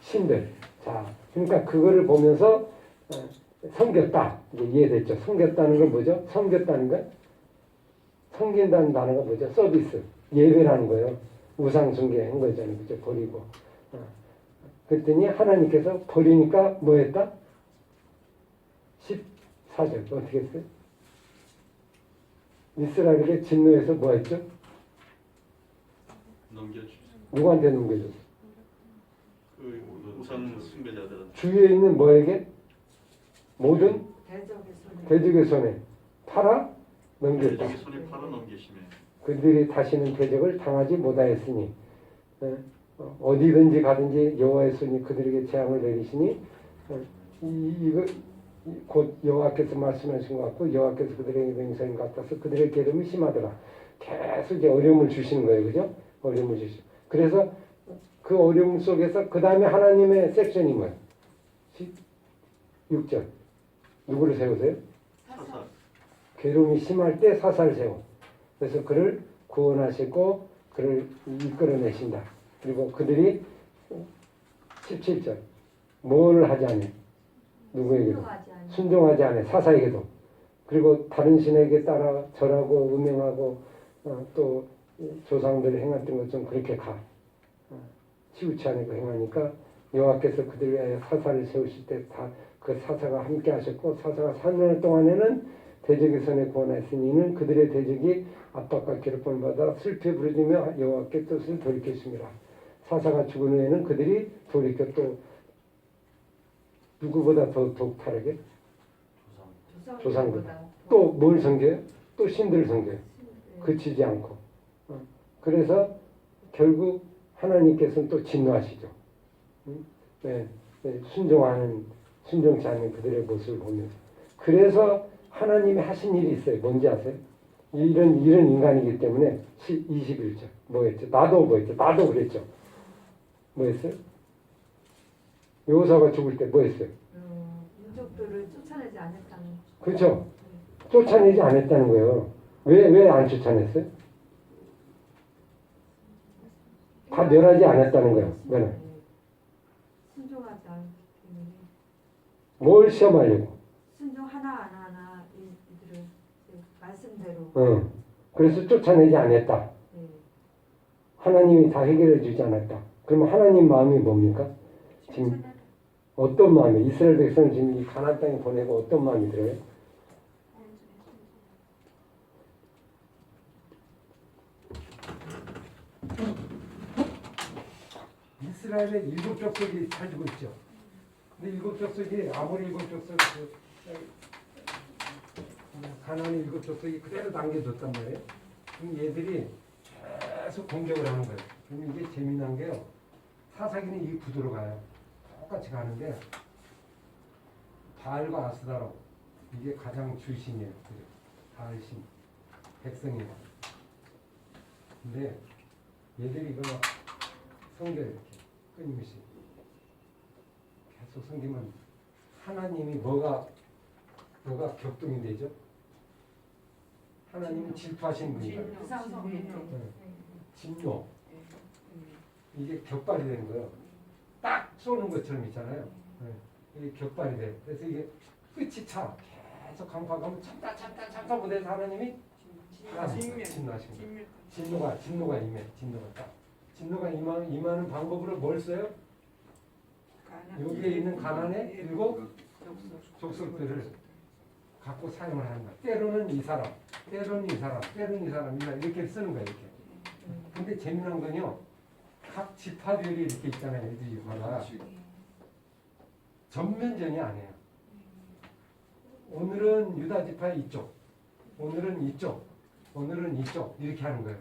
신들. 자, 그러니까 그거를 보면서 섬겼다. 이제 이해됐죠? 섬겼다는 건 뭐죠? 섬겼다는 건 섬긴다는 단어가 뭐죠? 서비스. 예배라는 거예요. 우상 숭배한 거잖아요. 그죠? 버리고. 그랬더니 하나님께서 버리니까 뭐 했다? 14절. 어떻게 했어요? 이스라엘에게 진노해서 뭐 했죠? 넘겨주세요. 누구한테 넘겨줬어? 그 우상 숭배자들은 주위에 있는 뭐에게? 모든 대적의 손에 대적의 손에 팔아 넘겼다. 대적의 손에 팔아 넘기심에 그들이 다시는 대적을 당하지 못하였으니 어디든지 가든지 여호와의 손이 그들에게 재앙을 내리시니 이거 곧 여호와께서 말씀하신 것 같고 여호와께서 그들에게 맹세한 것 같아서 그들의 괴름이 심하더라. 계속 이제 어려움을 주시는 거예요, 그죠? 어려움을 주시고 그래서 그 어려움 속에서 그 다음에 하나님의 섹션이 뭐예요? 6절 누구를 세우세요? 사사 괴로움이 심할 때 사사를 세워. 그래서 그를 구원하시고 그를 이끌어내신다. 그리고 그들이 17절 뭘 하지 않아요? 누구에게도? 순종하지 않아요. 사사에게도. 그리고 다른 신에게 따라 절하고 음행하고 또 조상들이 행했던 것좀 그렇게 가. 치우치 않고 행하니까 여호와께서 그들 위하여 사사를 세우실 때 다 그 사사가 함께 하셨고 사사가 3년 동안에는 대적의 손에 구원하였으니 이는 그들의 대적이 압박과 괴롭힘을 받아 슬피 부르짖며 여호와께 뜻을 돌이켰습니다. 사사가 죽은 후에는 그들이 돌이켜 또 누구보다 더 독하게 조상보다 또 뭘 섬겨요? 또 신들을 섬겨요. 그치지 않고. 그래서 결국 하나님께서는 또 진노하시죠. 네, 순종치 않는 그들의 모습을 보면서. 그래서 하나님이 하신 일이 있어요. 뭔지 아세요? 이런 인간이기 때문에 21절 뭐 했죠? 나도 그랬죠. 뭐 했어요? 요사가 죽을 때 뭐 했어요? 민족들을 쫓아내지 않았다는. 그렇죠. 쫓아내지 않았다는 거예요. 왜 안 쫓아냈어요? 다 멸하지 않았다는 거예요. 멸. 순종하지 않기 때문에. 뭘 시험하려고? 순종 하나 이들을 말씀대로. 그래서 쫓아내지 않았다. 네. 하나님이 다 해결해 주지 않았다. 그러면 하나님 마음이 뭡니까? 지금 어떤 마음이 이스라엘 백성을 지금 이 가나안 땅에 보내고 어떤 마음이 들어요? 이스라엘의 일곱 족속이 살고 있죠. 근데 일곱 족속이 아무리 일곱 족속 가나안의 일곱 족속이 그대로 남겨뒀단 말이에요. 그럼 얘들이 계속 공격을 하는 거예요. 그럼 이게 재미난 게요. 사사기는 이 구도로 가요. 똑같이 가는데 바알과 아스다로 이게 가장 주신이에요. 그죠? 바알신 백성이에요. 근데 얘들이 이거 성결 이렇게 끊임없이 계속 섬기면 하나님이 뭐가 격동이 되죠? 하나님은 질투하시는 분이다. 진노. 이게 격발이 되는 거예요. 딱 쏘는 것처럼 있잖아요. 이게 격발이 돼요. 그래서 이게 끝이 차. 계속 강파하면 참다 못해서 하나님이 진노하신 거예요. 진노가 임해. 진노가 임하는 방법으로 뭘 써요? 여기에 있는 가나안의 일곱 족속들을 갖고 사용을 하는 거야. 때로는 이 사람 이렇게 쓰는 거야. 이렇게. 근데 재미난 건요. 각 지파별이 이렇게 있잖아요. 애들이 봐라. 전면전이 아니에요. 오늘은 유다 지파의 이쪽, 오늘은 이쪽 이렇게 하는 거예요.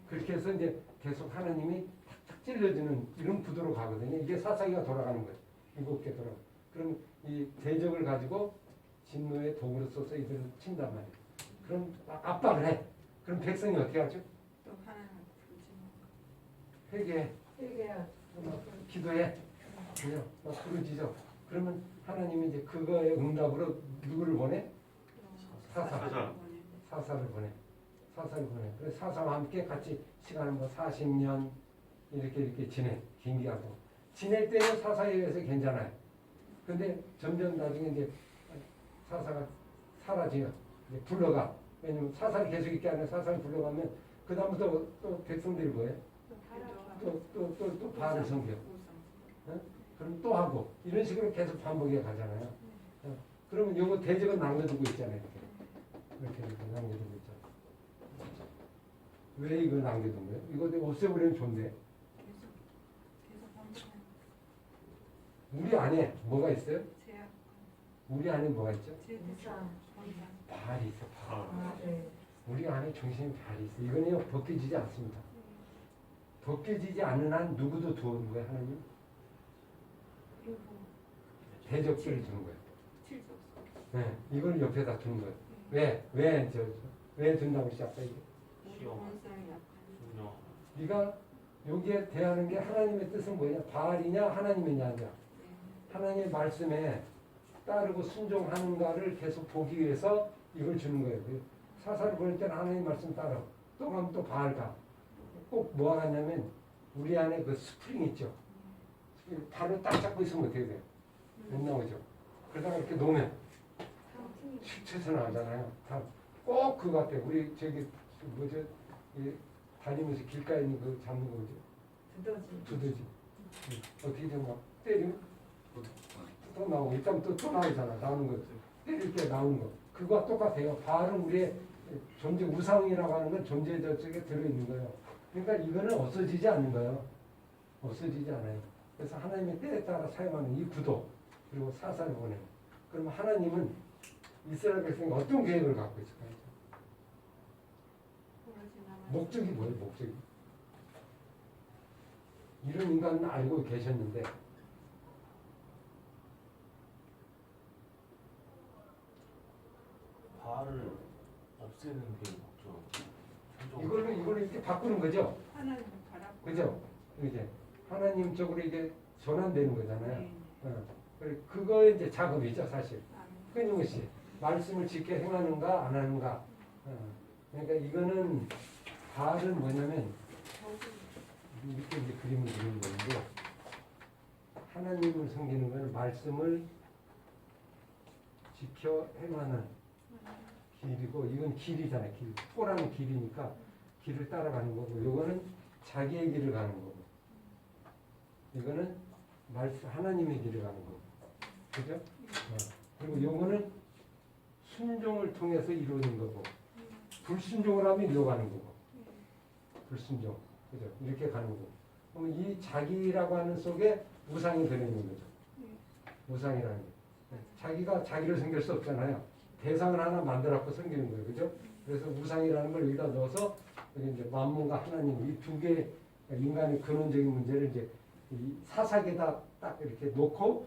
그렇게 해서 이제 계속 하나님이 탁탁 찔러주는 이런 구도로 가거든요. 이게 사사기가 돌아가는 거예요. 7개 돌아가. 그럼 이 대적을 가지고 진노의 도구로 써서 이들을 친단 말이에요. 그럼 압박을 해. 그럼 백성이 어떻게 하죠? 또 하나님 회개해. 기도해. 그냥 부르짖어. 그러면 하나님이 이제 그거의 응답으로 누구를 보내? 사사를 보내. 그래서 사사와 함께 같이 시간을 40년 이렇게 지내. 경기하고 지낼 때는 사사에 의해서 괜찮아요. 근데 점점 나중에 이제 사사가 사라져요. 이제 불러가. 왜냐면 사사를 계속 있게 하는 사사를 불러가면 그 다음부터 또 백성들이 뭐예요? 또 바알을 섬겨. 어? 그럼 또 하고 이런 식으로 계속 반복해 가잖아요. 어? 그러면 요거 대적은 남겨두고 있잖아요. 이렇게 남겨두고 있잖아요. 왜 이거 남겨둔 거예요? 이거 내가 없애버리면 좋은데. 우리 안에 뭐가 있어요? 우리 안에 뭐가 있죠? 발이 있어. 발. 아, 네. 우리 안에 중심에 발이 있어. 이거는요 벗겨지지 않습니다. 벗겨지지 않는 한 누구도 도우는 거예요 하나님. 대적들을 주는 거예요. 네, 이걸 옆에다 두는 거예요. 왜 둔다고 시작해 이게? 네가 여기에 대하는 게 하나님의 뜻은 뭐냐? 바알이냐 하나님이냐 아니야. 하나님의 말씀에 따르고 순종하는가를 계속 보기 위해서 이걸 주는 거예요. 사사를 보낼 때는 하나님 말씀 따라. 또 가면 또 바알 가. 꼭 뭐가 같냐면 우리 안에 그 스프링 있죠. 발로 딱 잡고 있으면 어떻게 돼요? 못 나오죠. 그러다가 이렇게 놓으면 실체서 나오잖아요. 꼭 그거 같아요. 우리 저기 뭐죠? 다니면서 길가에 있는 그 잡는 거 뭐죠? 두더지. 어떻게 좀 막 때리면 또 나오고 일단 또 나오잖아. 나오는 거. 때릴 때 나오는 거. 그거와 똑같아요. 바알은 우리의 존재 우상이라고 하는 건 존재 저쪽에 들어있는 거예요. 그러니까 이거는 없어지지 않는 거예요. 없어지지 않아요. 그래서 하나님의 때에 따라 사용하는 이 구도 그리고 사사를 보내요. 그러면 하나님은 이스라엘 백성이 어떤 계획을 갖고 있을까요? 목적이 뭐예요? 목적이? 이런 인간은 알고 계셨는데 바알을 없애는 게 목적. 이걸로 이렇게 바꾸는 거죠. 그죠? 이제 하나님 쪽으로 이게 전환되는 거잖아요. 그거의 이제 작업이죠, 사실. 끊임없이 말씀을 지켜 행하는가 안 하는가. 그러니까 이거는 바알은 뭐냐면 이렇게 이제 그림을 그리는 건데 하나님을 섬기는 건 말씀을 지켜 행하는 길이고 이건 길이잖아요. 길. 토라는 길이니까 길을 따라가는 거고 이거는 자기의 길을 가는 거고 이거는 말씀 하나님의 길을 가는 거고 그죠? 그리고 이거는 순종을 통해서 이루어진 거고 불순종을 하면 이어가는 거고 불순종 그죠? 이렇게 가는 거고 그러면 이 자기라고 하는 속에 우상이 들어있는 거죠. 우상이라는 게 자기가 자기를 섬길 수 없잖아요. 대상을 하나 만들어갖고 섬기는 거예요. 그죠? 그래서 우상이라는 걸 여기다 넣어서 여기 이제 만물과 하나님 이 두 개의 인간의 근원적인 문제를 이제 이 사사기에다 딱 이렇게 놓고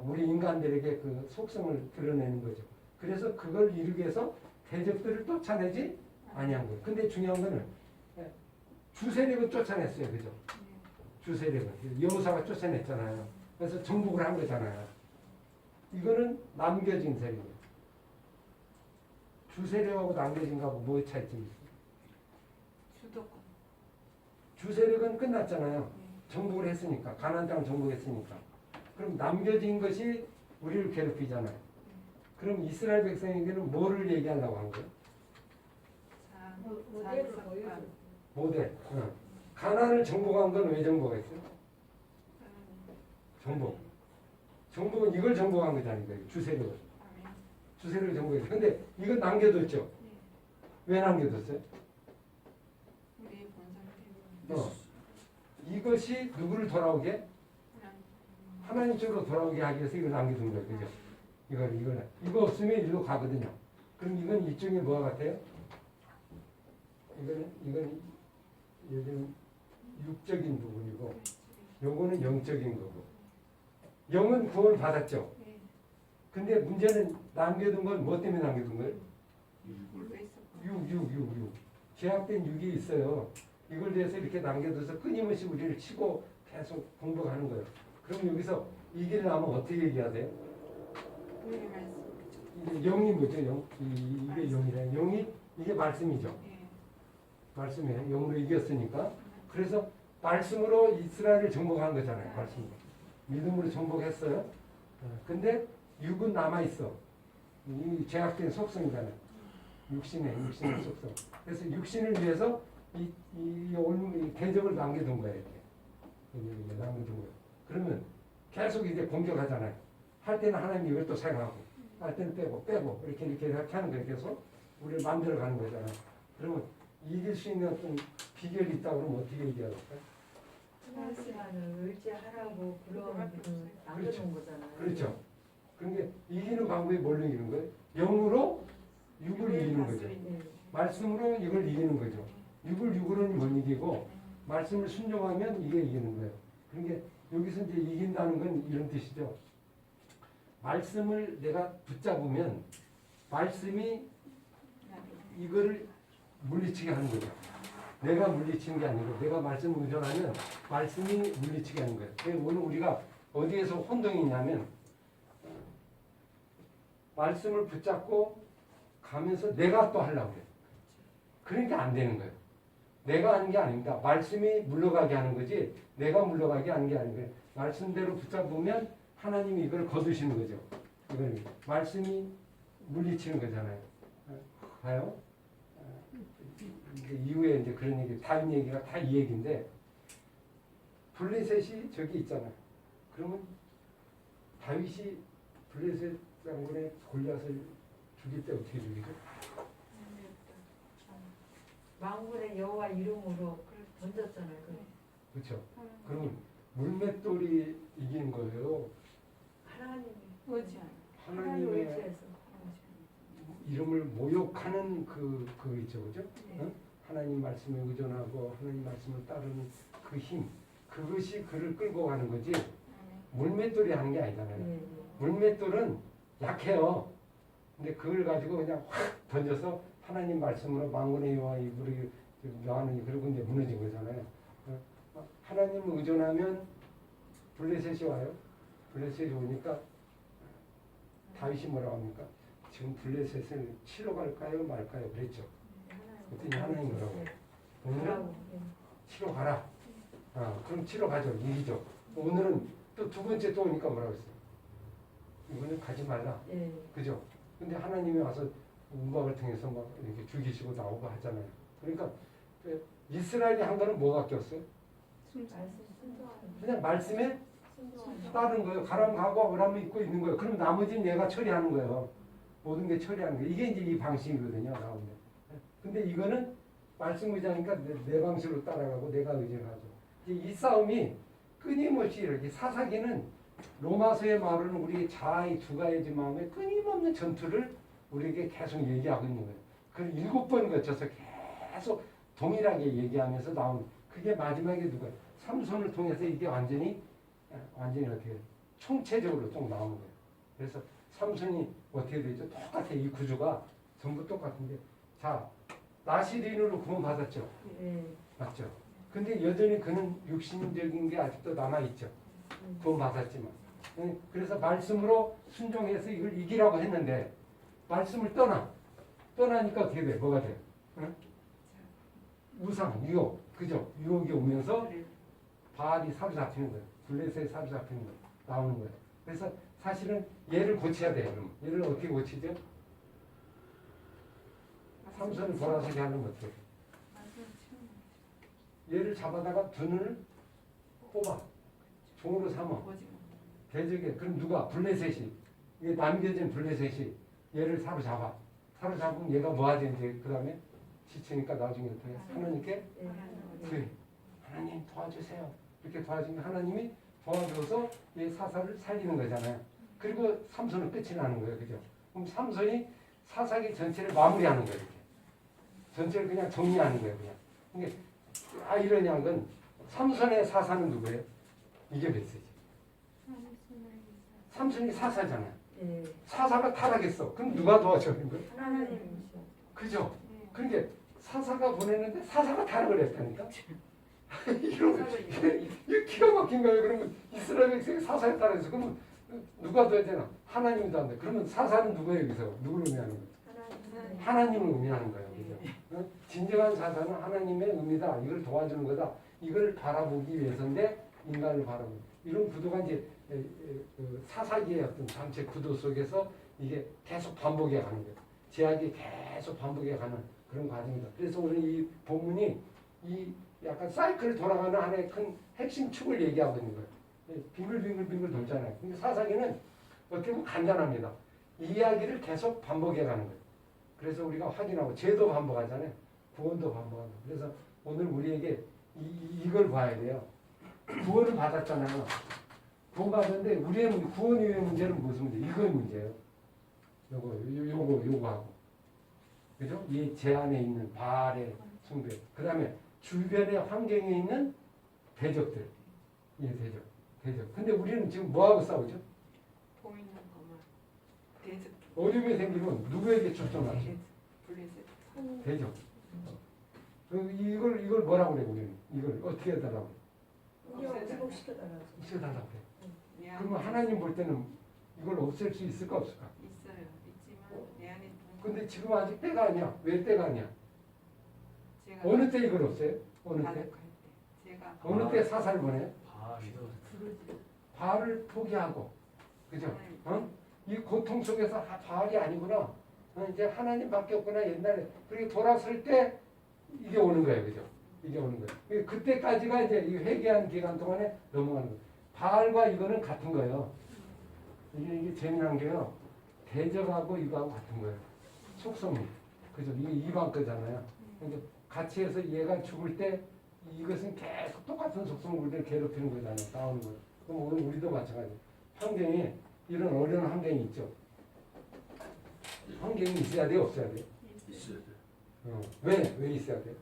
우리 인간들에게 그 속성을 드러내는 거죠. 그래서 그걸 이루기 위해서 대적들을 쫓아내지 아니한 거예요. 근데 중요한 거는 주세력은 쫓아냈어요. 그죠? 주세력은. 여호사가 쫓아냈잖아요. 그래서 정복을 한 거잖아요. 이거는 남겨진 세력이에요. 주세력하고 남겨진 거하고 뭐의 차이점이 있어요? 주세력은 끝났잖아요. 정복을 했으니까. 가나안 땅을 정복했으니까. 그럼 남겨진 것이 우리를 괴롭히잖아요. 그럼 이스라엘 백성에게는 뭐를 얘기하려고 한 거예요? 모델. 가나안을 정복한 건 왜 정복했어요? 정복은 이걸 정복한 거잖아요. 주세력을. 주세력을 정복했어요. 근데 이건 남겨뒀죠. 왜 남겨뒀어요? 이것이 누구를 돌아오게? 하나님 쪽으로 돌아오게 하기 위해서 이걸 남겨둔 거예요. 그죠? 이거 없으면 일로 가거든요. 그럼 이건 이쪽에 뭐가 같아요? 이건 요즘 육적인 부분이고, 요거는 영적인 거고. 영은 구원 받았죠. 근데 문제는 남겨둔 건 뭐 때문에 남겨둔 거예요? 6. 제약된 6이 있어요. 이걸 대해서 이렇게 남겨둬서 끊임없이 우리를 치고 계속 공격하는 거예요. 그럼 여기서 이 길을 나오면 어떻게 얘기하세요? 이게 영이 뭐죠? 이게 영이래. 영이 이게 말씀이죠. 말씀이에요. 영으로 이겼으니까. 그래서 말씀으로 이스라엘을 정복한 거잖아요. 말씀으로. 믿음으로 정복했어요. 근데 육은 남아있어. 이 죄악된 속성이잖아요. 육신의 속성. 그래서 육신을 위해서 이 대적을 남겨둔 거예요. 이렇게 남겨둔 거예요. 그러면 계속 이제 공격하잖아요. 할 때는 하나님 이걸 또 사용하고, 할 때는 빼고 이렇게 하는 거예요. 계속 우리를 만들어가는 거잖아요. 그러면 이길 수 있는 어떤 비결이 있다고 그러면 어떻게 얘기할까요? 하나님 시간을 의지하라고 그런 그 남겨놓은 거잖아요. 그렇죠. 그러니까 이기는 방법이 뭘로 이기는 거예요? 영으로 육을 이기는 거죠. 네. 말씀으로 이걸 이기는 거죠. 육으로는 못 이기고 말씀을 순종하면 이게 이기는 거예요. 그러니까 여기서 이제 이긴다는 건 이런 뜻이죠. 말씀을 내가 붙잡으면 말씀이 이거를 물리치게 하는 거죠. 내가 물리치는 게 아니고 내가 말씀을 의존하면 말씀이 물리치게 하는 거예요. 그래서 오늘 우리가 어디에서 혼동이 있냐면 말씀을 붙잡고 가면서 내가 또 하려고 해요. 그러니까 안 되는 거예요. 내가 하는 게 아닙니다. 말씀이 물러가게 하는 거지 내가 물러가게 하는 게 아닌 거예요. 말씀대로 붙잡으면 하나님이 이걸 거두시는 거죠. 이걸 말씀이 물리치는 거잖아요. 봐요. 이후에 이제 그런 얘기, 다른 얘기가 다 이 얘기인데 블레셋이 저기 있잖아요. 그러면 다윗이 블레셋 장군의 골리앗을 죽일 때 어떻게 죽이죠? 만군의 여호와 이름으로 던졌잖아요. 그렇죠. 그러면 물맷돌이 이기는 거예요. 하나님이 하나님의 의지해서. 이름을 모욕하는 그 있죠, 그죠? 네. 응? 하나님 말씀에 의존하고 하나님 말씀을 따르는 그 힘, 그것이 그를 끌고 가는 거지. 물맷돌이 하는 게 아니잖아요. 네. 물맷돌은 약해요. 근데 그걸 가지고 그냥 확 던져서 하나님 말씀으로 만군의 여호와 이불이 명하느니 그러고 이제 무너진 거잖아요. 하나님을 의존하면 블레셋이 와요. 블레셋이 오니까 다윗이 뭐라고 합니까? 지금 블레셋을 치러 갈까요 말까요? 그랬죠. 그랬더니 하나님 뭐라고? 오늘은 치러 가라. 그럼 치러 가죠. 이기죠. 오늘은 또 두 번째 또 오니까 뭐라고 했어요? 이거는 가지 말라. 네. 그죠? 근데 하나님이 와서 음악을 통해서 막 이렇게 죽이시고 나오고 하잖아요. 그러니까 이스라엘이 한 거는 뭐가 꼈어요? 말씀 순종하는 그냥 말씀에 순종하는 따른 거예요. 가라면 가고 오라면 있고 있는 거예요. 그럼 나머지는 얘가 처리하는 거예요. 모든 게 처리하는 거예요. 이게 이제 이 방식이거든요. 나오면. 근데 이거는 말씀 의지하니까 내 방식으로 따라가고 내가 의지하죠. 이 싸움이 끊임없이 이렇게 사사기는 로마서의 말은 우리 자아의 두 가지 마음의 끊임없는 전투를 우리에게 계속 얘기하고 있는 거예요. 그걸 7번 거쳐서 계속 동일하게 얘기하면서 나온 그게 마지막에 누가요? 삼손을 통해서 이게 완전히 어떻게 총체적으로 좀 나오는 거예요. 그래서 삼손이 어떻게 되죠? 똑같아. 이 구조가 전부 똑같은데 자 나시린으로 구원받았죠. 네. 맞죠? 근데 여전히 그는 육신적인 게 아직도 남아있죠. 구원받았지만. 그래서 말씀으로 순종해서 이걸 이기라고 했는데 말씀을 떠나니까 어떻게 돼? 뭐가 돼? 응? 우상, 유혹, 그죠? 유혹이 오면서 바알이 사로잡히는 거예요. 블레셋이 사로잡히는 거예요. 나오는 거예요. 그래서 사실은 얘를 고쳐야 돼요. 그럼 얘를 어떻게 고치죠? 삼손을 돌아서게 하려면 어떻게 해요? 얘를 잡아다가 두 눈을 뽑아 종으로 삼아 대적에 그럼 누가 블레셋이 이게 남겨진 블레셋이 얘를 사로잡으면 얘가 뭐하지 이제 그 다음에 지치니까 나중에 어떻게 하나님께 그래 하나님 도와주세요 이렇게 도와주면 하나님이 도와줘서 이 사사를 살리는 거잖아요. 그리고 삼손은 끝이 나는 거예요, 그죠? 그럼 삼손이 사사기 전체를 마무리하는 거예요. 이렇게. 전체를 그냥 정리하는 거예요, 그냥. 그러니까 이러냐는 건 삼손의 사사는 누구예요? 이게 메시지. 삼손이 사사잖아요. 네. 사사가 타락했어. 그럼 누가 도와주는 거예요? 하나님이시죠. 그죠? 그러니까 사사가 보내는데 사사가 타락을 했다니까. 이런 이게 기가 막힌 거예요. 그러면 이스라엘 백성이 사사에 따라서 그러면 누가 도와야 되나? 하나님이 도와야 돼. 그러면 사사는 누구예요 여기서? 누구를 의미하는 거예요? 하나님을 의미하는 거예요. 그죠? 진정한 사사는 하나님의 의미다. 이걸 도와주는 거다. 이걸 바라보기 위해서인데 인간을 바라보기. 이런 구도가 이제 그 사사기의 어떤 전체 구도 속에서 이게 계속 반복해 가는 거예요. 제약이 계속 반복해 가는 그런 과정이다. 그래서 오늘 이 본문이 이 약간 사이클 돌아가는 하나의 큰 핵심 축을 얘기하고 있는 거예요. 빙글빙글 돌잖아요. 근데 사사기는 어떻게 보면 간단합니다. 이 이야기를 계속 반복해 가는 거예요. 그래서 우리가 확인하고 죄도 반복하잖아요. 구원도 반복하고. 그래서 오늘 우리에게 이걸 봐야 돼요. 구원을 받았잖아요. 구원받았는데 우리의 구원 이후의 문제는 무슨 문제? 이건 문제예요. 요거하고. 그죠? 이 제 안에 있는 바알의 숭배. 그 다음에 주변의 환경에 있는 대적들. 이 대적. 근데 우리는 지금 뭐하고 싸우죠? 보이는 것만 대적. 어려움이 생기면 누구에게 초점하죠? 블레셋. 대적. 이걸 뭐라고 그래, 우리는? 이걸 어떻게 해달라고 그래? 회복시켜달라고. 없애달라고 그래. 그러면 하나님 볼 때는 이걸 없앨 수 있을까, 없을까? 있어요. 있지만 내 안에 근데 지금 아직 때가 아니야. 왜 때가 아니야? 제가 어느 때 이걸 없애요? 어느 때? 가득할 때 제가 어느 때 사살 보내요? 바알이다. 바알을 포기하고. 그죠? 어? 이 고통 속에서 바알이 아니구나. 이제 하나님밖에 없구나. 옛날에. 그리고 돌아설 때 이게 오는 거예요. 그죠? 이게 오는 거예요. 그때까지가 이제 이 회개한 기간 동안에 넘어가는 거예요. 바알과 이거는 같은 거예요. 이게 재미난 게요. 대적하고 이거하고 같은 거예요. 속성이. 그죠? 이게 이방 거잖아요. 근데 같이 해서 얘가 죽을 때 이것은 계속 똑같은 속성을 우리를 괴롭히는 거잖아요. 싸우는 거예요. 그럼 오늘 우리도 마찬가지예요. 환경이 이런 어려운 환경이 있죠. 환경이 있어야 돼요? 없어야 돼요? 있어야 돼. 왜 있어야 돼요?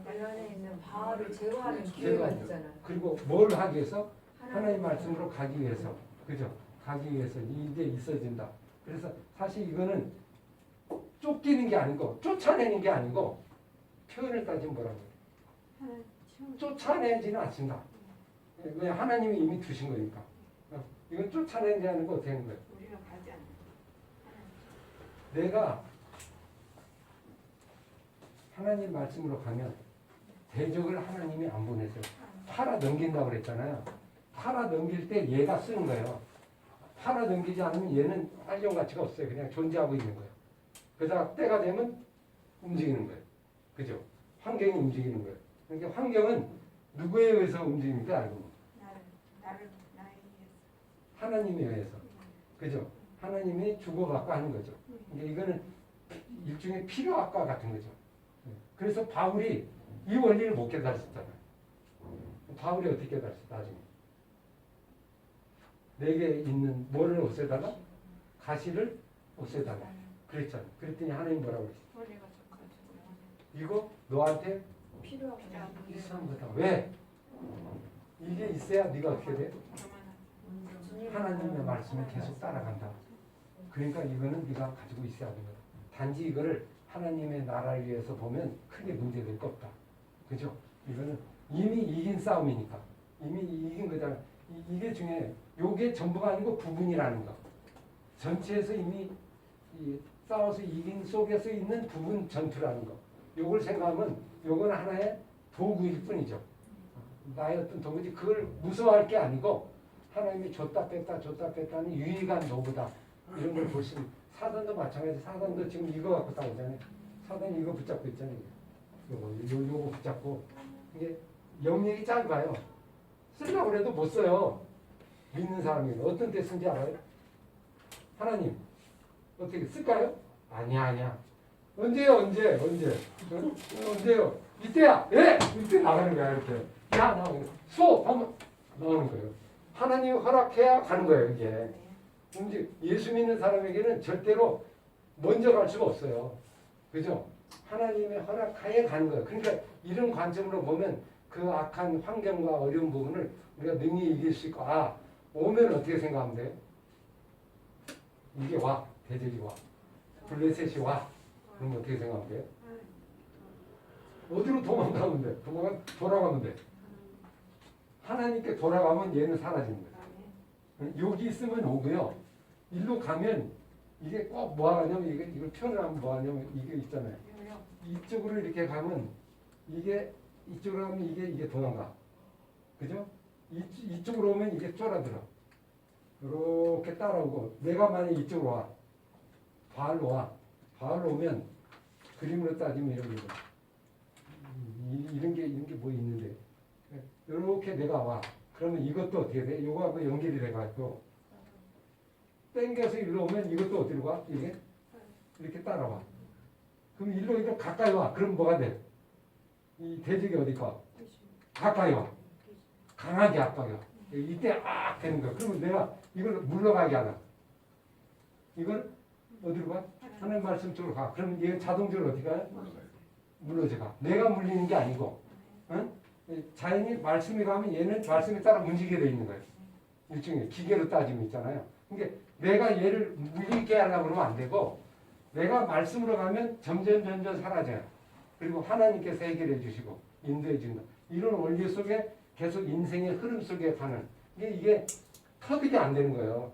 내 안에 있는 바알을 제거하는 기회가 있잖아요. 그리고 뭘 하기 위해서? 하나님 말씀으로 가기 위해서. 그죠? 가기 위해서 이게 있어진다. 그래서 사실 이거는 쫓기는 게 아니고 쫓아내는 게 아니고 표현을 따지면 뭐라고 해요? 쫓아내지는 않습니다. 왜 하나님이 이미 두신 거니까. 이건 쫓아내지 않은 거 어떻게 하는 거예요? 우리가 가지 않아요. 내가 하나님 말씀으로 가면 대적을 하나님이 안 보내세요. 팔아 넘긴다고 그랬잖아요. 팔아 넘길 때 얘가 쓰는 거예요. 팔아 넘기지 않으면 얘는 활용 가치가 없어요. 그냥 존재하고 있는 거예요. 그러다가 때가 되면 움직이는 거예요. 그죠? 환경이 움직이는 거예요. 그러니까 환경은 누구에 의해서 움직입니까? 알고 보면. 나를 나에 의해서. 하나님에 의해서. 그죠? 하나님이 주고받고 하는 거죠. 그러니까 이거는 일종의 필요학과 같은 거죠. 그래서 바울이 이 원리를 못 깨달았잖아요. 바울이 어떻게 깨달았어? 나중에. 내게 있는 뭐를 없애달라? 가시를 없애달라. 그랬잖아요. 그랬더니 하나님 뭐라고 그랬어? 머리가 좀 가지고 이거 너한테 필요하고 필요한 거다. 왜? 이게 있어야 네가 어떻게 돼? 하나님의 말씀을 계속 따라간다. 그러니까 이거는 네가 가지고 있어야 하는 거다. 단지 이거를 하나님의 나라를 위해서 보면 크게 문제될 거 없다. 그죠? 이거는 이미 이긴 싸움이니까. 이미 이긴 거잖아. 이게 중요해. 요게 전부가 아니고 부분이라는 거. 전체에서 이미 싸워서 이긴 속에서 있는 부분 전투라는 거. 요걸 생각하면 요건 하나의 도구일 뿐이죠. 나의 어떤 도구지. 그걸 무서워할 게 아니고 하나님이 줬다 뺐다는 유익한 도구다. 이런 걸 보시면 사단도 마찬가지. 사단도 지금 이거 갖고 싸우잖아요. 사단이 이거 붙잡고 있잖아요. 요거 붙잡고 이게 영역이 짧아요. 쓰려고 해도 못 써요. 믿는 사람이 어떤 때 쓴지 알아요? 하나님 어떻게 쓸까요? 아니야. 언제요? 언제요? 이때야. 예. 이때 나가는 거야 이렇게. 야 나가는 수업 하면 나오는 거예요. 하나님 허락해야 가는 거예요 이게. 근데 예수 믿는 사람에게는 절대로 먼저 갈 수가 없어요. 그죠? 하나님의 허락하에 가는 거예요. 그러니까 이런 관점으로 보면 그 악한 환경과 어려운 부분을 우리가 능히 이길 수 있고, 오면 어떻게 생각하면 돼요? 이게 와. 대적이 와. 블레셋이 와. 그럼 어떻게 생각하면 돼요? 어디로 도망가면 돼? 돌아가면 돼. 하나님께 돌아가면 얘는 사라지는 거예요. 여기 있으면 오고요. 일로 가면 이게 꼭 뭐 하냐면 이걸 표현을 하면 뭐 하냐면 이게 있잖아요. 이쪽으로 이렇게 가면 이게 이쪽으로 하면 이게 도망가. 그죠? 이쪽으로 오면 이게 쫄아들어. 이렇게 따라오고 내가 만약 이쪽으로 와. 발로 와. 발로 오면 그림으로 따지면 이런 거죠. 이런 게 뭐 있는데. 이렇게 내가 와. 그러면 이것도 어떻게 돼? 이거하고 연결이 돼가지고 땡겨서 일로 오면 이것도 어디로 가? 이게 이렇게 따라와. 그럼 일로 가까이 와. 그럼 뭐가 돼? 이 대적이 어디 가? 가까이 와. 강하게 압박이야. 이때 되는 거야. 그러면 내가 이걸 물러가게 하나. 이걸 어디로 가? 하나님 말씀 쪽으로 가. 그러면 얘 자동적으로 어디 가요? 물러져 가. 내가 물리는 게 아니고, 응? 자연이 말씀이 가면 얘는 말씀에 따라 움직이게 돼 있는 거예요. 일종의 기계로 따지면 있잖아요. 그러니까 내가 얘를 물리게 하려고 그러면 안 되고, 내가 말씀으로 가면 점점 사라져요. 그리고 하나님께서 해결해 주시고 인도해 주는 이런 원리 속에 계속 인생의 흐름 속에 가는 이게 터득이 안 되는 거예요.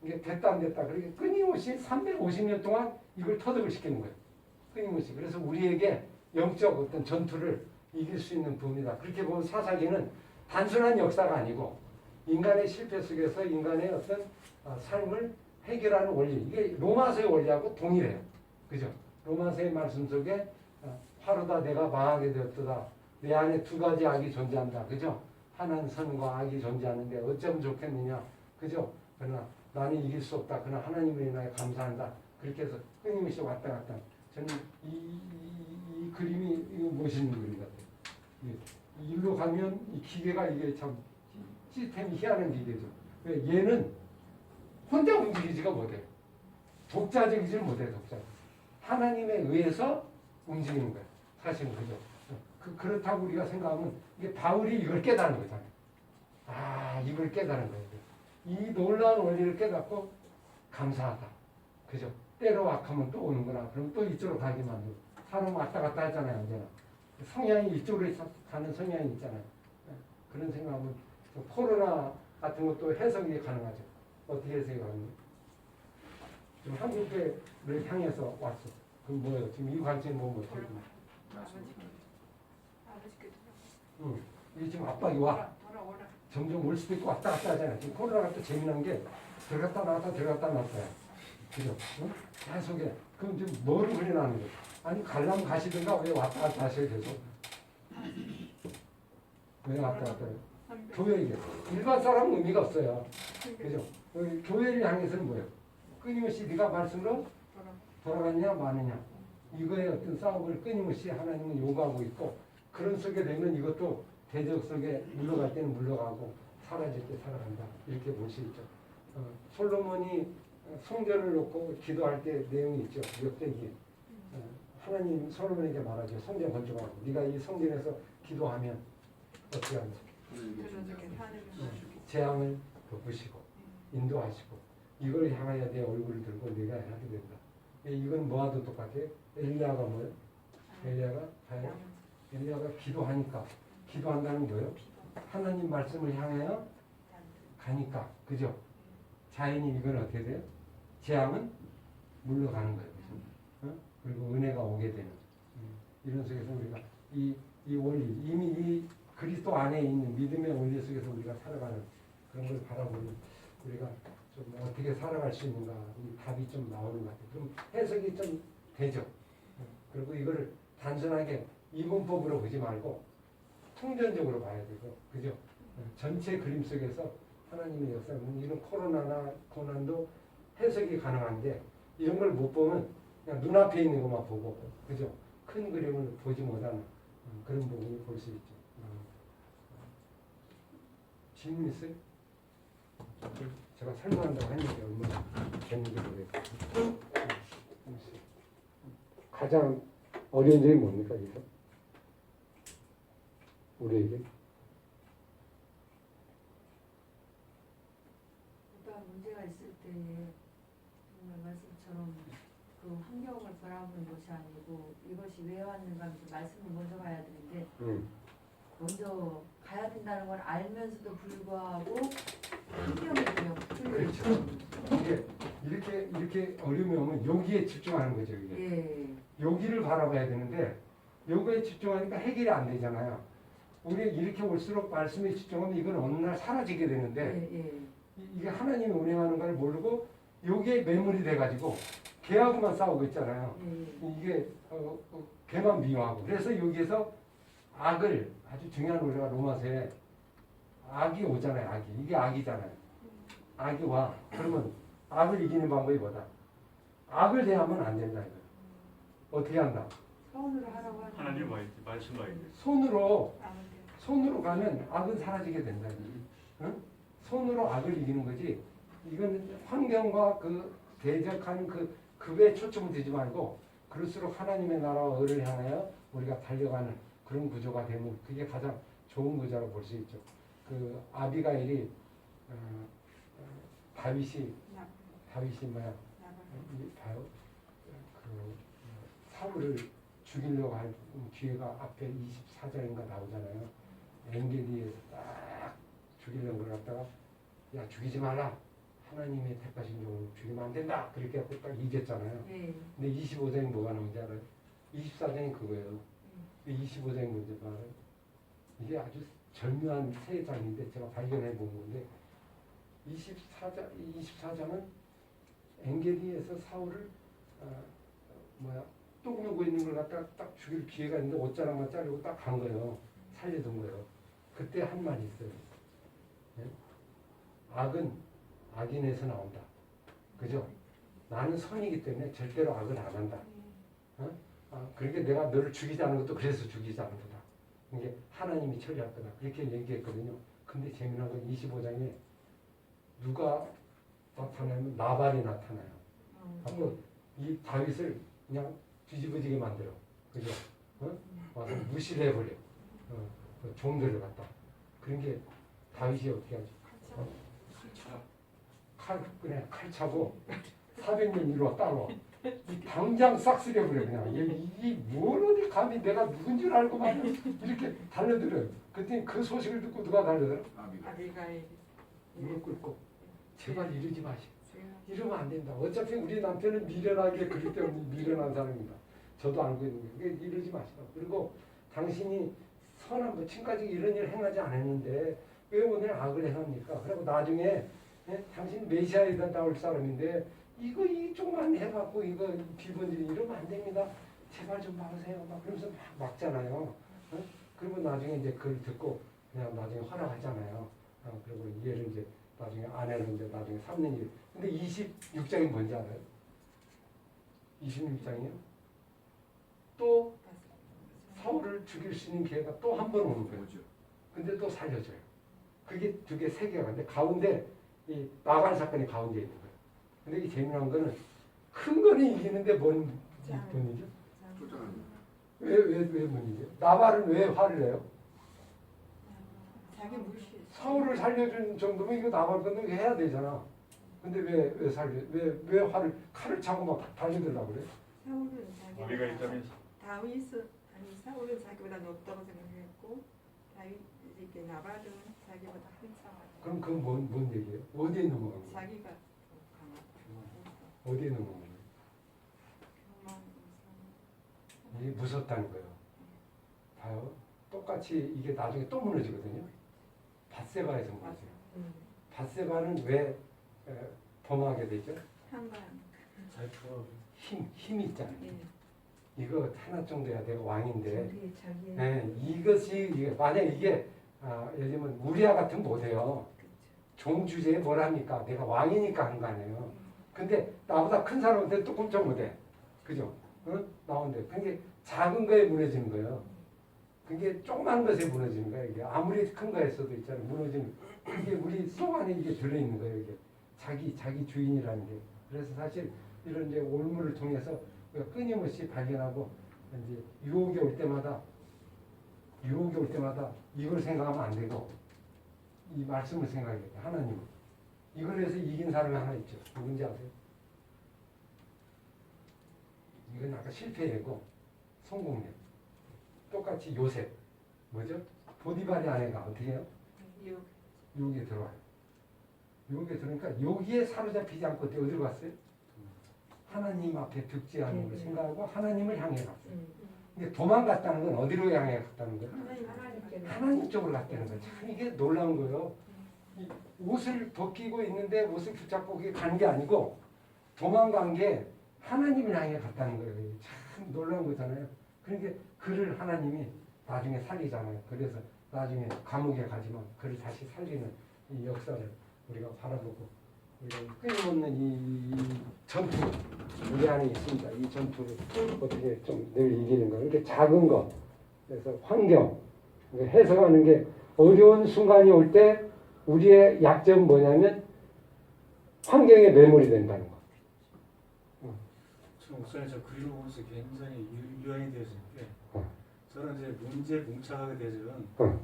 이게 됐다 안 됐다. 그러니까 끊임없이 350년 동안 이걸 터득을 시키는 거예요. 끊임없이. 그래서 우리에게 영적 어떤 전투를 이길 수 있는 부분이다. 그렇게 보면 사사기는 단순한 역사가 아니고 인간의 실패 속에서 인간의 어떤 삶을 해결하는 원리. 이게 로마서의 원리하고 동일해요. 그죠? 로마서의 말씀 속에 화로다 내가 망하게 되었도다. 내 안에 두 가지 악이 존재한다. 그죠? 하나는 선과 악이 존재하는데 어쩌면 좋겠느냐. 그죠? 그러나 나는 이길 수 없다. 그러나 하나님을 인하여 감사한다. 그렇게 해서 끊임없이 왔다 갔다. 저는 이 그림이 이거 멋있는 그림 같아요. 일로 가면 이 기계가 이게 참 시스템이 희한한 기계죠. 얘는 혼자 움직이지가 못해요. 독자적이지 못해요. 독자. 하나님에 의해서 움직이는 거예요. 사실은 그죠. 그렇다고 우리가 생각하면 이게 바울이 이걸 깨달은 거잖아요. 이걸 깨달은 거예요. 이 놀라운 원리를 깨닫고 감사하다. 그죠? 때로 악하면 또 오는구나. 그럼 또 이쪽으로 가게 만들고. 사람 왔다 갔다 하잖아요. 언제나. 성향이 이쪽으로 가는 성향이 있잖아요. 그런 생각하면 코로나 같은 것도 해석이 가능하죠. 어떻게 해석이 가능해요? 지금 한국을 향해서 왔어. 그럼 뭐예요? 지금 이 관점이 뭐 어떻게 되나? 아버지께 응. 이게 지금 압박이 와. 돌아오라. 점점 올 수도 있고 왔다 갔다 하잖아요. 지금 코로나가 또 재미난 게 들어갔다 나왔다 들어갔다 나왔어요. 그죠? 응? 계속에. 그럼 지금 뭐를 그려나는 거예요? 아니 가려면 가시든가 왜 왔다 갔다 하셔야 계속? 왜 왔다 갔다 해요? 교회에게. 일반 사람은 의미가 없어요. 그죠? 교회를 향해서는 뭐예요? 끊임없이 네가 말씀으로 돌아갔냐 마느냐. 이거의 어떤 싸움을 끊임없이 하나님은 요구하고 있고 그런 속에 되면 이것도 대적 속에 물러갈 때는 물러가고 사라질 때 살아간다. 이렇게 볼 수 있죠. 솔로몬이 성전을 놓고 기도할 때 내용이 있죠. 역대기. 하나님 솔로몬에게 말하죠. 성전 건축하고 네가 이 성전에서 기도하면 어떻게 하는지. 재앙을 덮으시고 인도하시고 이걸 향하여 내 얼굴을 들고 내가 하게 된다. 이건 뭐와도 똑같아요. 엘리야가 뭐예요? 엘리야가 기도하니까 기도한다는 거예요. 하나님 말씀을 향하여 가니까 그죠? 자연이 이건 어떻게 돼요? 재앙은 물러가는 거예요. 그죠? 그리고 은혜가 오게 되는 이런 속에서 우리가 이 원리 이미 이 그리스도 안에 있는 믿음의 원리 속에서 우리가 살아가는 그런 걸 바라보면 우리가 좀 어떻게 살아갈 수 있는가 이 답이 좀 나오는 것 같아요. 그럼 해석이 좀 되죠. 그리고 이거를 단순하게 이분법으로 보지 말고 통전적으로 봐야 되고 그죠? 전체 그림 속에서 하나님의 역사는 이런 코로나나 고난도 해석이 가능한데 이런 걸 못 보면 그냥 눈앞에 있는 것만 보고 그죠? 큰 그림을 보지 못하는 그런 부분을 볼 수 있죠. 질문 있어요? 제가 설명한다고 했는데 얼마나 됐는지 모르겠어요. 가장 어려운 점이 뭡니까 여기서? 우리에게? 어떤 문제가 있을 때 정말 말씀처럼 그 환경을 바라보는 것이 아니고 이것이 왜 왔는가 하면서 말씀을 먼저 가야 되는데 먼저 가야 된다는 걸 알면서도 불구하고 환경이 그냥 그렇죠. 이게 이렇게 어려움이 오면 여기에 집중하는 거죠. 이게. 예. 여기를 바라봐야 되는데 요거에 집중하니까 해결이 안 되잖아요. 우리 이렇게 올수록 말씀에 집중하면 이건 어느 날 사라지게 되는데 예, 예. 이게 하나님이 운행하는 걸 모르고 요게 매물이 돼가지고 걔하고만 싸우고 있잖아요. 예. 이게 걔만 미워하고 그래서 여기에서 악을 아주 중요한 우리가 로마서에 악이 오잖아요. 악이 이게 악이잖아요. 악이 와 그러면 악을 이기는 방법이 뭐다? 악을 대하면 안 된다 이거예요. 어떻게 한다? 서운으로 하라고 하는 하나님 와야지, 말씀 와야지. 손으로 가면 악은 사라지게 된다. 응? 손으로 악을 이기는 거지. 이건 환경과 그 대적하는 그 급에 초점을 두지 말고 그럴수록 하나님의 나라와 의를 향하여 우리가 달려가는 그런 구조가 되면 그게 가장 좋은 구조라고 볼 수 있죠. 그 아비가일이 다윗이 뭐야? 사울을 죽이려고 할 기회가 앞에 24장인가 나오잖아요. 엔게디에서 딱 죽이려는 걸 갖다가 야 죽이지 마라. 하나님의 택하신 종을 죽이면 안 된다. 그렇게 하고 딱 이겼잖아요. 예. 근데 25장이 뭐가 나오는지 알아요? 24장이 그거예요. 25장이 뭔지 알아요? 이게 아주 절묘한 세 장인데 제가 발견해 본 건데 24장은 엔게디에서 사울을 똥 누고 있는 걸 갖다가 딱 죽일 기회가 있는데 옷자락만 자르고 딱 간 거예요. 살려둔 거예요. 그때 한 말이 있어요. 네? 악은 악인에서 나온다. 그죠? 나는 선이기 때문에 절대로 악을 안 한다. 그러니까 내가 너를 죽이지 않은 것도 그래서 죽이지 않은 거다. 이게 하나님이 처리할 거다. 그렇게 얘기했거든요. 근데 재미난 건 25장에 누가 나타나면 나발이 나타나요. 하고 이 다윗을 그냥 뒤집어지게 만들어. 그죠? 와서 무시를 해버려. 종들을 갖다. 그런 게 다윗이 어떻게 하지? 칼 차고 400명 이리 와 따라와. 이 당장 싹 쓸여버려 그냥. 이게 뭘 어디 감히 내가 누군 줄 알고 막 이렇게 달려들어요. 그때 그 소식을 듣고 누가 달려들어? 아비가일. 무릎 꿇고 제발 이러지 마시오. 이러면 안 된다. 어차피 우리 남편은 미련하게 그렇기 때문에 미련한 사람입니다. 저도 알고 있는 거예요. 이러지 마시오. 그리고 당신이 선한 뭐 지금까지 이런 일을 행하지 않았는데 왜 오늘 악을 행합니까? 그리고 나중에 당신 메시아에다 나올 사람인데 이거 이쪽만 해갖고 이거 비번들이 이러면 안 됩니다. 제발 좀 막으세요. 막 그러면서 막 막잖아요. 그리고 나중에 이제 그걸 듣고 그냥 나중에 허락하잖아요. 그리고 얘를 이제 나중에 아내를 이제 나중에 삼는 일. 근데 26장이 뭔지 알아요? 26장이요? 또 사울을 죽일 수 있는 기회가 또 한 번 오는 거예요. 근데 또 살려줘요. 그게 두 개, 세 개가. 근데 가운데 이 나갈 사건이 가운데 있는 거예요. 근데 이 재미난 거는 큰 거는 이기는데 뭔 문이죠? 왜 문이죠? 나발은 왜 화를 내요? 자기 무시. 사울을 살려준 정도면 이거 나발 건데 해야 되잖아. 근데 왜 칼을 차고 막 달려들라고 그래? 사울은 우리가 있다면서. 사울은 자기보다 높다고 생각했고 이렇게 나발은 자기보다 한참. 그럼 그건 뭔 얘기예요? 어디에 넘어간 거예요? 자기가 강하다. 어디에 넘어간 거예요? 이게 무섭다는 거예요. 봐요. 똑같이 이게 나중에 또 무너지거든요. 밧세바에서 무너져요. 밧세바는 왜 범하게 되죠? 한간. 잘 풀어. 힘이 있잖아요. 예. 이거 하나 정도야 내가 왕인데 자기의 이것이 만약 이게 예를 들면 우리아 같은 못해요. 종 주제에 뭘 합니까? 내가 왕이니까 한 거 아니에요. 근데 나보다 큰 사람한테 또 꼼짝 못해. 그죠? 나온대. 그게 작은 거에 무너지는 거예요. 그게 조그만 것에 무너지는 거예요. 이게 아무리 큰 거에서도 있잖아요. 무너지는. 이게 우리 속 안에 이게 들어있는 거예요. 이게 자기 주인이라는 게. 그래서 사실 이런 이제 올무를 통해서 우리가 끊임없이 발견하고 이제 유혹이 올 때마다 이걸 생각하면 안 되고 이 말씀을 생각해야겠다. 하나님. 이걸 해서 이긴 사람이 하나 있죠. 누군지 아세요? 이건 아까 실패예고 성공이에요. 똑같이 요셉. 뭐죠? 보디발의 아내가 어떻게 해요? 유혹에 들어와요. 유혹에 들어오니까 여기에 사로잡히지 않고 어디로 갔어요? 하나님 앞에 득지 않은 걸 생각하고 하나님을 향해 갔어요. 근데 도망갔다는 건 어디로 향해 갔다는 거예요? 하나님께 하나님 쪽으로 갔다는 거예요. 참 이게 놀라운 거예요. 이 옷을 벗기고 있는데 옷을 붙잡고 그게 간 게 아니고 도망간 게 하나님을 향해 갔다는 거예요. 참 놀라운 거잖아요. 그러니까 그를 하나님이 나중에 살리잖아요. 그래서 나중에 감옥에 가지만 그를 다시 살리는 이 역사를 우리가 바라보고 우리가 끊임없는 이 전투 우리 안에 있습니다. 이 전투를 어떻게 좀 늘 이기는 거. 이렇게 작은 거. 그래서 환경 해석하는 게 어려운 순간이 올 때 우리의 약점은 뭐냐면 환경에 매몰이 된다는 거. 저 목사님 저 글을 보면서 굉장히 유한이 되어진 게 어. 저는 이제 문제에 봉착하게 되면 어.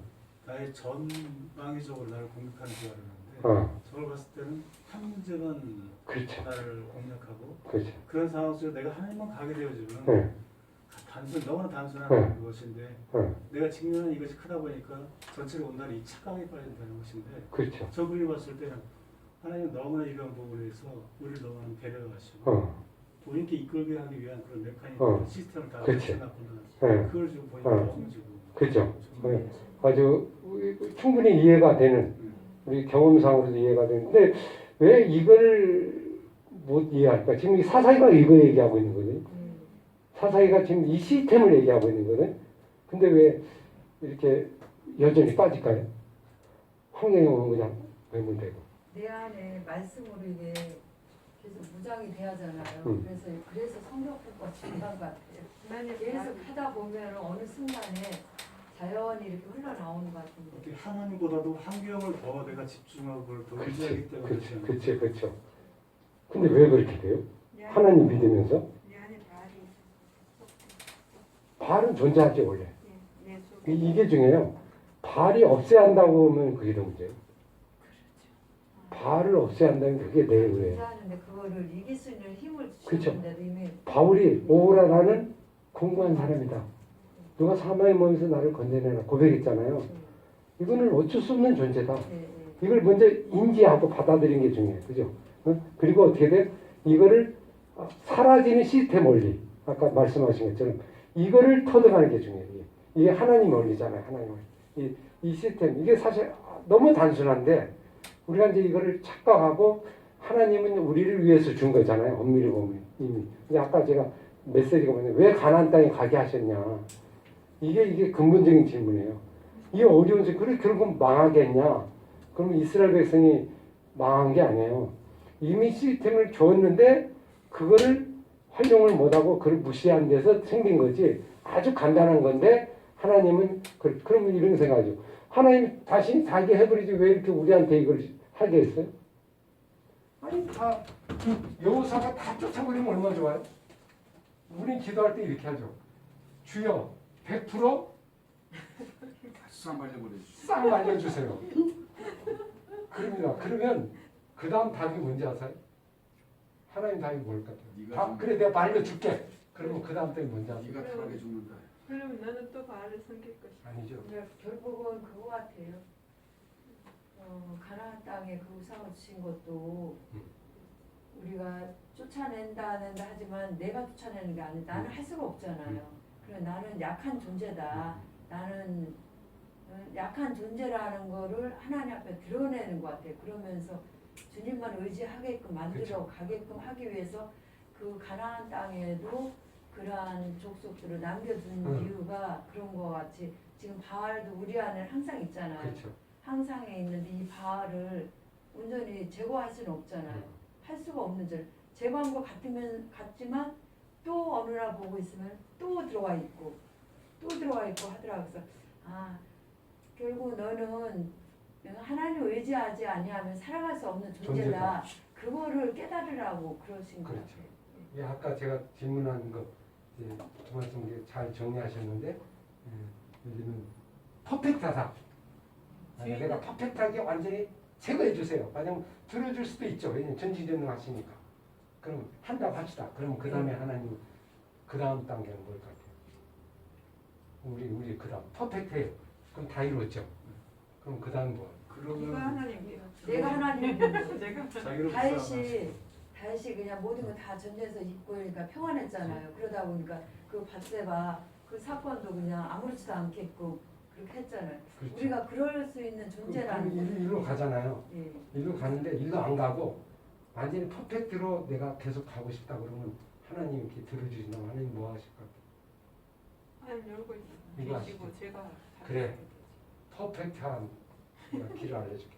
나의 전방위적으로 나를 공격하는 줄 알았는데 어. 저를 봤을 때는 한 문제만 그렇죠. 나를 공략하고 그렇죠. 그런 상황 속에 내가 하나님만 가게 되어지면 네. 너무나 단순한 네. 것인데 네. 내가 직면한 이것이 크다 보니까 전체를 온전히 이 착각에 빠진다는 것인데 그렇죠. 저 글을 봤을 때는 하나님은 너무나 이런 부분에서 우리를 너무나 배려하시고 우리께 이끌게 하기 위한 그런 메커니즘 시스템을 다 그치. 갖춰놨구나. 네. 그걸 지금 보니까 너무 지금 그렇죠. 네. 아주 충분히 이해가 되는 우리 경험상으로도 이해가 되는데 왜 이걸 못 이해할까? 지금 이 사사기가 이거 얘기하고 있는 거거든요. 사사기가 지금 이 시스템을 얘기하고 있는 거거든요. 근데 왜 이렇게 여전히 빠질까요? 환경에 오면 그냥 매몰되고. 내 안에 말씀으로 이게 계속 무장이 돼야잖아요. 그래서 성경법과 중간 같아요. 하나님 계속 하다 보면 어느 순간에 자연히 이렇게 흘러나오는 것 같은데. 어떻게 하나님보다도 환경을 더 내가 집중하고 그걸 더 의지하기 때문에 그렇지 않나? 그렇죠. 그렇죠. 근데 왜 그렇게 돼요? 하나님 믿으면서? 내 안에 발은 존재하죠 원래. 내 속에 이게 중요해요. 발이 없애야 한다고 하면 그게 더 문제예요. 발을 없애야 한다면 그게 내부예요. 존재하는데 그거를 이길 수 있는 힘을 그쵸. 주셨는데도 이미 바울이 오라라는 공고한 사람이다. 누가 사망의 몸에서 나를 건져내라 고백했잖아요. 이거는 어쩔 수 없는 존재다. 이걸 먼저 인지하고 받아들이는 게 중요해요. 그죠? 그리고 어떻게 돼? 이거를 사라지는 시스템 원리. 아까 말씀하신 것처럼 이거를 터득하는 게 중요해요. 이게 하나님 원리잖아요. 하나님 원리. 이 시스템. 이게 사실 너무 단순한데 우리가 이제 이거를 착각하고 하나님은 우리를 위해서 준 거잖아요. 엄밀히 보면 이미. 근데 아까 제가 메시지가 뭐냐면 왜 가나안 땅에 가게 하셨냐. 이게 근본적인 질문이에요. 이 어려운 질 그래 결국 망하겠냐? 그러면 이스라엘 백성이 망한 게 아니에요. 이미 시스템을 줬는데 그거를 활용을 못하고 그걸 무시한 데서 생긴 거지. 아주 간단한 건데 하나님은 그러면 이런 생각하죠. 하나님 다시 자기 해버리지 왜 이렇게 우리한테 이걸 하게 했어요? 아니 다 여호사가 다 쫓아버리면 얼마나 좋아요? 우린 기도할 때 이렇게 하죠. 주여 100% 싹 말려버리지. 싹 말려주세요. 그럽니다. 그러면 그 다음 답이 뭔지 아세요? 하나님 답이 뭘 같아요? 그래 내가 말려줄게. 그러면 그 다음 답이 뭔지 아세요? 네가 타락해 죽는다. 그러면 너는 또 바알을 섬길 것이다. 아니죠. 그러니까 결국은 그거 같아요. 가나안 땅에 그 우상을 주신 것도 우리가 쫓아낸다는 하지만 내가 쫓아내는 게 아니라 나는 할 수가 없잖아요. 그래 나는 약한 존재다. 나는 약한 존재라는 거를 하나님 앞에 드러내는 것 같아요. 그러면서 주님만 의지하게끔 만들어 가게끔 하기 위해서 그 가나안 땅에도 그러한 족속들을 남겨둔 이유가 그런 것 같이 지금 바알도 우리 안에 항상 있잖아요. 그렇죠. 항상에 있는데 이 바알을 온전히 제거할 수는 없잖아요. 할 수가 없는 줄 제거한 것 같지만 또 어느 날 보고 있으면 또 들어와 있고 하더라고요. 그래서 결국 너는 하나님 의지하지 아니하면 살아갈 수 없는 존재다. 그거를 깨달으라고 그러신 것 그렇죠. 같아요. 예, 아까 제가 질문한 거 이제 두 말씀 잘 정리하셨는데 요즘은 퍼펙트하다. 내가 퍼펙트하게 완전히 제거해 주세요. 만약 들어줄 수도 있죠. 왜냐면 전지전능하시니까. 그럼 한다고 합시다. 그럼 그 다음에 하나님 그 다음 단계는 뭘 같아요? 우리 그 다음 퍼펙트해요. 그럼 다 이루었죠. 그럼 그 다음 뭐? 누가 그러면 하나님이야? 내가 하나님 내가 자기를 다윗이 그냥 모든 거 다 전제해서 입고 그러니까 평안했잖아요. 그러다 보니까 그 밧세바 그 사건도 그냥 아무렇지도 않겠고 그렇게 했잖아요. 그렇죠. 우리가 그럴 수 있는 존재라는 거. 일로 가잖아요. 예. 일로 가는데 일로 안 가고 완전히 퍼펙트로 내가 계속 가고 싶다 그러면 하나님 이렇게 들어주신다면 하나님 뭐 하실 것 같아요? 하나님 열고 이거 계시고 아시죠? 제가 그래. 퍼펙트한 내가 길을 알려줄게.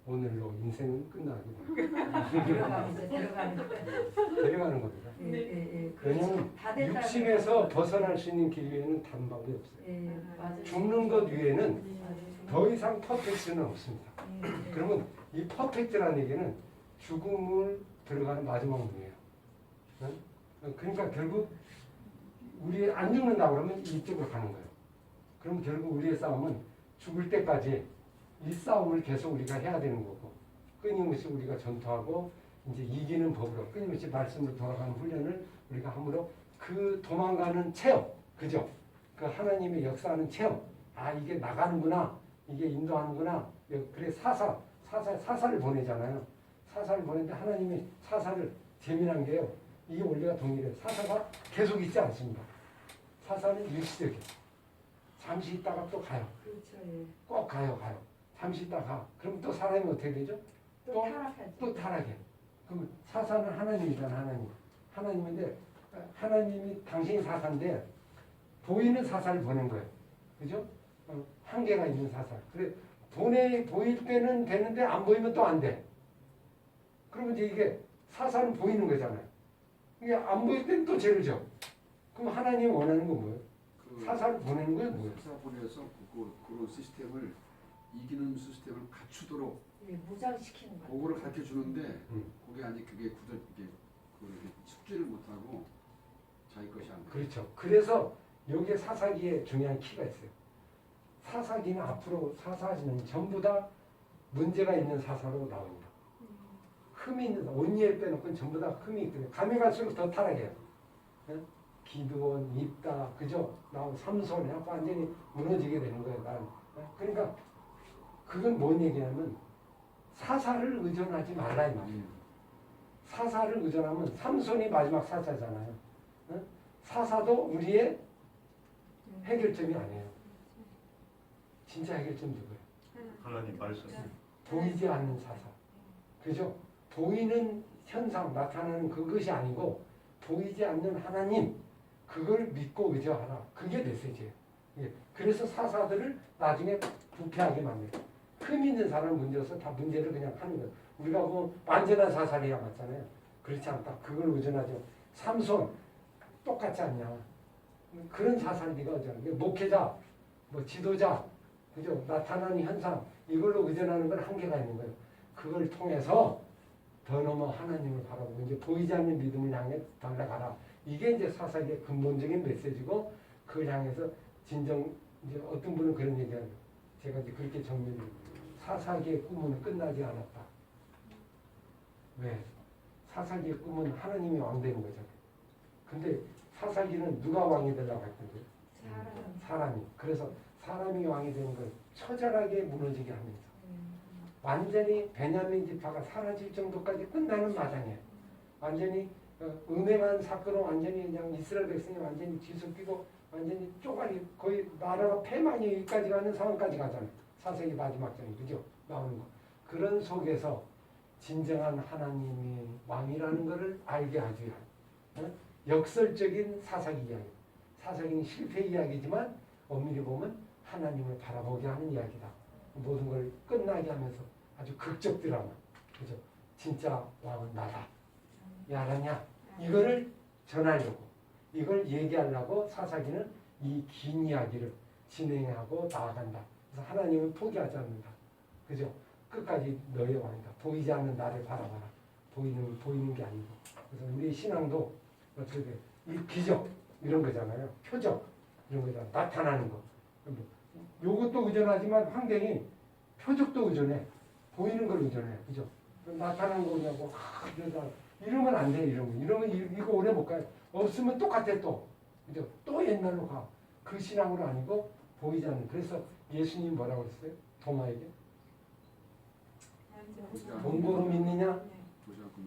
오늘로 인생은 끝나기. 들어가면 이제 들어가는 거. 데려가는 겁니다. 예, 예, 예. 왜냐면 그렇죠. 다 됐다는 육신에서 거. 벗어날 수 있는 길 위에는 다른 방법이 없어요. 예, 맞아요. 죽는 것 위에는 맞아요. 더 이상 퍼펙트는 없습니다. 예, 예. 그러면 이 퍼펙트라는 얘기는 죽음을 들어가는 마지막 문이에요. 응? 그러니까 결국 우리 안 죽는다 그러면 이쪽으로 가는 거예요. 그럼 결국 우리의 싸움은 죽을 때까지 이 싸움을 계속 우리가 해야 되는 거고 끊임없이 우리가 전투하고 이제 이기는 법으로 끊임없이 말씀으로 돌아가는 훈련을 우리가 함으로 그 도망가는 체험, 그죠? 그 하나님의 역사하는 체험, 아 이게 나가는구나, 이게 인도하는구나. 그래 사사를 보내잖아요. 사사를 보내는데 하나님이 사사를 재미난 게요. 이게 원리가 동일해요. 사사가 계속 있지 않습니다. 사사는 일시적이에요. 잠시 있다가 또 가요. 그렇죠. 예. 꼭 가요. 잠시 있다가 그럼 또 사람이 어떻게 되죠? 또 타락하죠. 또 타락해. 그럼 사사는 하나님이잖아. 하나님인데 하나님이 당신이 사사인데 보이는 사사를 보낸 거예요. 그죠? 한계가 있는 사사. 그래 보일 때는 되는데 안 보이면 또 안 돼. 그러면 이제 이게 사사는 보이는 거잖아요. 이게 안 보일 때는 또 죄를 져. 그럼 하나님이 원하는 건 뭐예요? 그 사사를 보내는 거예요, 뭐예요? 사사 보내서 그런 시스템을 이기는 시스템을 갖추도록 예, 무장시키는 거. 그거를 가르쳐 주는데 음. 그게 아니 그게 그렇게 숙지를 못하고 자기 것이 안 돼. 그렇죠. 그래서 여기에 사사기에 중요한 키가 있어요. 사사기는 앞으로 사사지는 전부 다 문제가 있는 사사로 나옵니다. 흠이 있는 온니엘 빼놓고는 전부 다 흠이 있거든요. 가면 갈수록 더 타락해요. 응? 기드온, 입다, 그죠? 나온 삼손, 약간 완전히 무너지게 되는 거예요. 난. 그러니까 그건 뭔 얘기냐면 사사를 의존하지 말라 이 말이에요. 사사를 의존하면 삼손이 마지막 사사잖아요. 응? 사사도 우리의 해결점이 아니에요. 진짜 해결점 누구예요? 하나님 말씀. 보이지 않는 사사. 그죠? 보이는 현상, 나타나는 그것이 아니고 보이지 않는 하나님, 그걸 믿고 의지하라. 그게 메시지예요. 예. 그래서 사사들을 나중에 부패하게 만들어요. 흠 있는 사람은 문제여서 다 문제를 그냥 하는 거예요. 우리가 뭐 완전한 사살이야 맞잖아요. 그렇지 않다. 그걸 의존하죠. 삼손 똑같지 않냐. 그런 사살 네가 의존하는 목회자, 뭐 지도자, 그죠? 나타나는 현상 이걸로 의존하는 건 한계가 있는 거예요. 그걸 통해서 더 넘어 하나님을 바라보고 이제 보이지 않는 믿음을 향해 달려가라. 이게 이제 사사기의 근본적인 메시지고 그걸 향해서 진정 이제 어떤 분은 그런 얘기하는 제가 이제 그렇게 정리를 사사기의 꿈은 끝나지 않았다. 왜? 사사기의 꿈은 하나님이 왕 되는 거잖아요. 근데 사사기는 누가 왕이 되려고 했던데요? 사람이. 그래서 사람이 왕이 되는 걸 처절하게 무너지게 하면서 완전히 베냐민 지파가 사라질 정도까지 끝나는 마당이에요. 완전히 음행한 사건으로 완전히 그냥 이스라엘 백성이 완전히 뒤섞이고 완전히 쪼가리 거의 나라가 패망이기까지 가는 상황까지 가잖아요. 사세기 마지막 장이 그죠? 나오는 거. 그런 속에서 진정한 하나님이 왕이라는 것을 알게 하기 위한 역설적인 사사기 이야기. 사사기는 실패 이야기지만 엄밀히 보면 하나님을 바라보게 하는 이야기다. 모든 걸 끝나게 하면서 아주 극적 드라마. 그죠? 진짜 왕은 나다. 야, 알았냐? 이거를 전하려고, 이걸 얘기하려고 사사기는 이 긴 이야기를 진행하고 나아간다. 그래서 하나님은 포기하지 않는다. 그죠? 끝까지 너의 왕이다. 보이지 않는 나를 바라봐라. 보이는 게 아니고. 그래서 우리 신앙도 어떻게 돼? 이 기적 이런 거잖아요. 표적 이런 거잖아. 나타나는 거. 요것도 의존하지만 환경이 표적도 의존해. 보이는 걸 의존해. 그죠? 나타나는 거냐고 이러면 안 돼. 이러면 이거 오래 못 가요. 없으면 똑같아 또. 그죠? 또 옛날로 가. 그 신앙으로 아니고 보이지 않는. 그래서 예수님 뭐라고 그랬어요? 도마에게 본보로 믿느냐?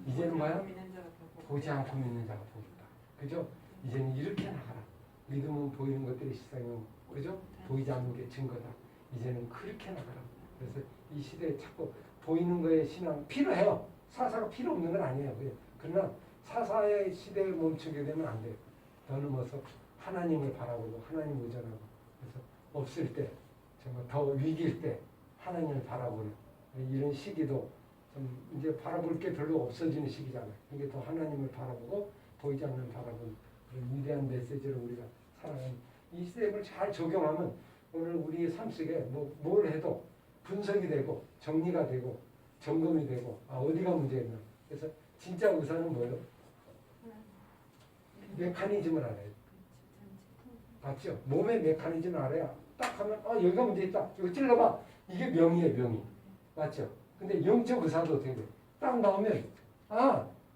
이제는 뭐야? 보지 않고 믿는 자가 복이다. 그죠? 이제는 이렇게 나가라. 믿음은 보이는 것들이 실상이고, 그죠? 보이지 않는 게 증거다. 이제는 그렇게 나가라. 그래서 이 시대에 자꾸 보이는 거에 신앙 필요해요. 사사가 필요 없는 건 아니에요. 그러나 사사의 시대에 멈추게 되면 안 돼요. 더 넘어서 하나님을 바라보고 하나님 의존하고, 그래서 없을 때 정말 더 위기일 때 하나님을 바라보는 이런 시기도 좀 이제 바라볼 게 별로 없어지는 시기잖아요. 이게 더 하나님을 바라보고 보이지 않는 바라보는 그런 위대한 메시지를 우리가 살아가는 이 시대를 잘 적용하면 오늘 우리의 삶 속에 뭘 해도 분석이 되고 정리가 되고 점검이 되고 어디가 문제였나. 그래서 진짜 의사는 뭐예요? 메커니즘을 알아요. 맞죠? 몸의 메커니즘을 알아야 딱 하면 여기가 문제 있다. 이거 찔러봐. 이게 명의예요, 명의. 맞죠? 근데 영적 의사도 어떻게 돼? 딱 나오면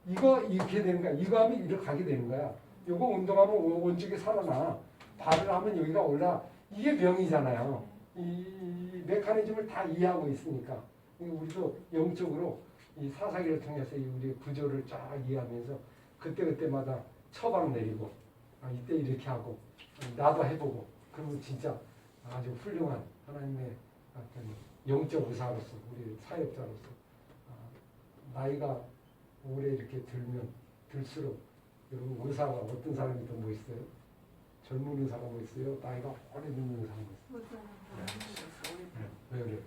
이거 이렇게 되는 거야. 이거 하면 이렇게 가게 되는 거야. 이거 운동하면 원쪽이 살아나. 발을 하면 여기가 올라. 이게 명의잖아요. 이 메커니즘을 다 이해하고 있으니까 우리도 영적으로 이 사사기를 통해서 우리 구조를 쫙 이해하면서 그때그때마다 처방 내리고 이때 이렇게 하고 나도 해보고 그러면 진짜 아주 훌륭한 하나님의 어떤 영적 의사로서 우리 사역자로서 나이가 오래 이렇게 들수록 여러분 의사가 어떤 사람이 더 멋있어요? 젊은 의사가 멋있어요? 나이가 오래 듣는 의사가 멋있어요? 왜 그래요?